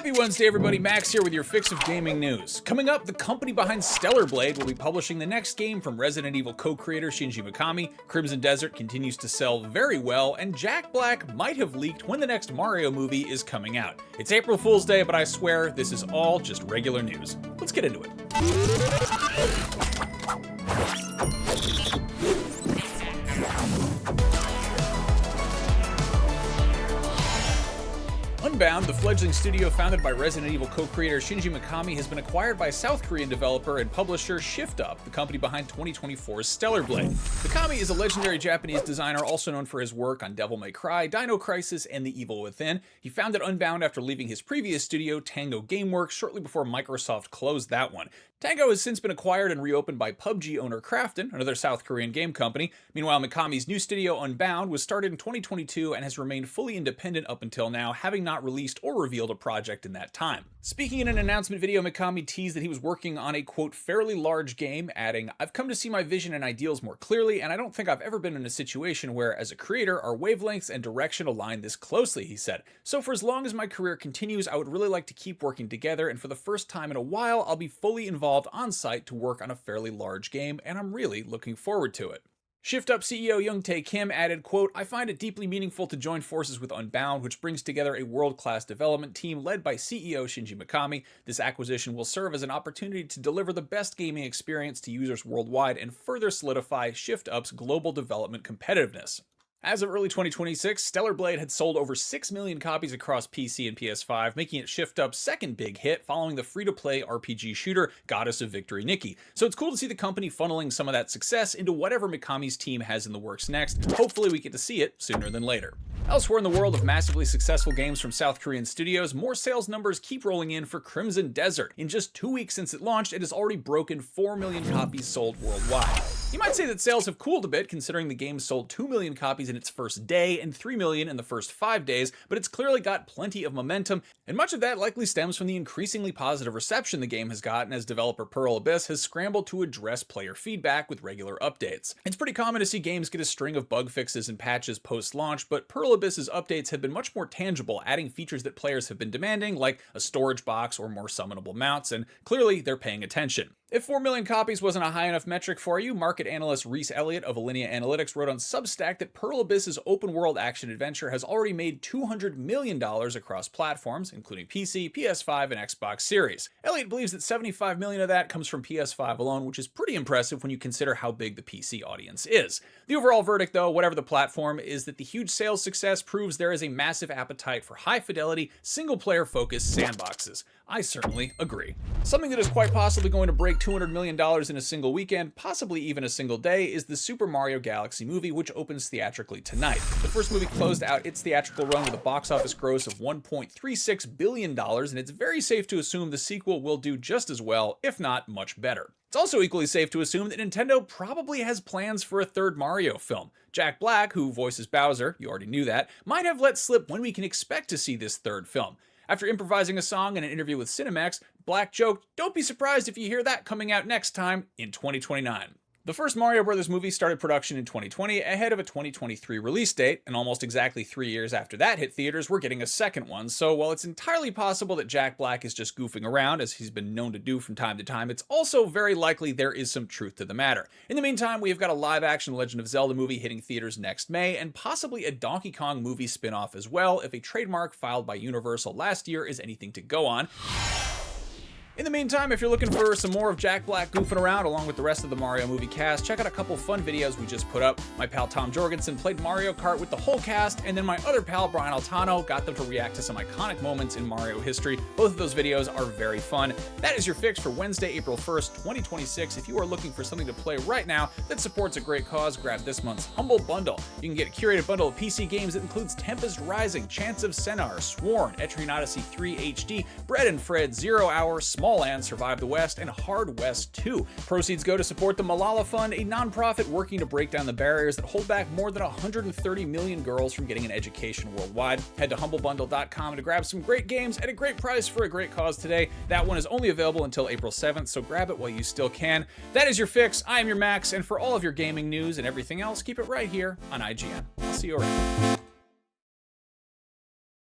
Happy Wednesday, everybody. Max here with your fix of gaming news. Coming up, the company behind Stellar Blade will be publishing the next game from Resident Evil co-creator Shinji Mikami, Crimson Desert continues to sell very well, and Jack Black might have leaked when the next Mario movie is coming out. It's April Fool's Day, but I swear this is all just regular news. Let's get into it. Unbound, the fledgling studio founded by Resident Evil co-creator Shinji Mikami, has been acquired by South Korean developer and publisher ShiftUp, the company behind 2024's Stellar Blade. Mikami is a legendary Japanese designer also known for his work on Devil May Cry, Dino Crisis, and The Evil Within. He founded Unbound after leaving his previous studio, Tango Gameworks, shortly before Microsoft closed that one. Tango has since been acquired and reopened by PUBG owner Krafton, another South Korean game company. Meanwhile, Mikami's new studio, Unbound, was started in 2022 and has remained fully independent up until now, having not released or revealed a project in that time. Speaking in an announcement video, Mikami teased that he was working on a, quote, fairly large game, adding, "I've come to see my vision and ideals more clearly, and I don't think I've ever been in a situation where, as a creator, our wavelengths and direction align this closely," he said. "So for as long as my career continues, I would really like to keep working together, and for the first time in a while, I'll be fully involved on site to work on a fairly large game, and I'm really looking forward to it." ShiftUp CEO Young-tae Kim added, quote, "I find it deeply meaningful to join forces with Unbound, which brings together a world-class development team led by CEO Shinji Mikami. This acquisition will serve as an opportunity to deliver the best gaming experience to users worldwide and further solidify ShiftUp's global development competitiveness." As of early 2026, Stellar Blade had sold over 6 million copies across PC and PS5, making it ShiftUp's second big hit following the free-to-play RPG shooter Goddess of Victory Nikki. So it's cool to see the company funneling some of that success into whatever Mikami's team has in the works next. Hopefully we get to see it sooner than later. Elsewhere in the world of massively successful games from South Korean studios, more sales numbers keep rolling in for Crimson Desert. In just 2 weeks since it launched, it has already broken 4 million copies sold worldwide. You might say that sales have cooled a bit considering the game sold 2 million copies in its first day and 3 million in the first 5 days, but it's clearly got plenty of momentum, and much of that likely stems from the increasingly positive reception the game has gotten as developer Pearl Abyss has scrambled to address player feedback with regular updates. It's pretty common to see games get a string of bug fixes and patches post-launch, but Pearl Abyss's updates have been much more tangible, adding features that players have been demanding, like a storage box or more summonable mounts, and clearly they're paying attention. If 4 million copies wasn't a high enough metric for you, market analyst Reese Elliott of Alinea Analytics wrote on Substack that Pearl Abyss's open-world action-adventure has already made $200 million across platforms, including PC, PS5, and Xbox Series. Elliott believes that 75 million of that comes from PS5 alone, which is pretty impressive when you consider how big the PC audience is. The overall verdict, though, whatever the platform, is that the huge sales success proves there is a massive appetite for high-fidelity, single-player-focused sandboxes. I certainly agree. Something that is quite possibly going to break $200 million in a single weekend, possibly even a single day, is the Super Mario Galaxy movie, which opens theatrically tonight. The first movie closed out its theatrical run with a box office gross of $1.36 billion, and it's very safe to assume the sequel will do just as well, if not much better. It's also equally safe to assume that Nintendo probably has plans for a third Mario film. Jack Black, who voices Bowser, you already knew that, might have let slip when we can expect to see this third film. After improvising a song in an interview with Cinemax, Black joked, "Don't be surprised if you hear that coming out next time in 2029. The first Mario Bros. Movie started production in 2020 ahead of a 2023 release date, and almost exactly 3 years after that hit theaters, we're getting a second one. So while it's entirely possible that Jack Black is just goofing around, as he's been known to do from time to time, it's also very likely there is some truth to the matter. In the meantime, we've got a live-action Legend of Zelda movie hitting theaters next May, and possibly a Donkey Kong movie spin-off as well, if a trademark filed by Universal last year is anything to go on. In the meantime, if you're looking for some more of Jack Black goofing around along with the rest of the Mario movie cast, check out a couple fun videos we just put up. My pal Tom Jorgensen played Mario Kart with the whole cast, and then my other pal Brian Altano got them to react to some iconic moments in Mario history. Both of those videos are very fun. That is your fix for Wednesday, April 1st, 2026. If you are looking for something to play right now that supports a great cause, grab this month's Humble Bundle. You can get a curated bundle of PC games that includes Tempest Rising, Chants of Sennar, Sworn, Etrian Odyssey 3 HD, Bread and Fred, 0 Hour, Small Land, Survive the West, and Hard West 2. Proceeds go to support the Malala Fund, a nonprofit working to break down the barriers that hold back more than 130 million girls from getting an education worldwide. Head to humblebundle.com to grab some great games at a great price for a great cause today. That one is only available until April 7th, so grab it while you still can. That is your fix. I am your Max, and for all of your gaming news and everything else, keep it right here on IGN. I'll see you around.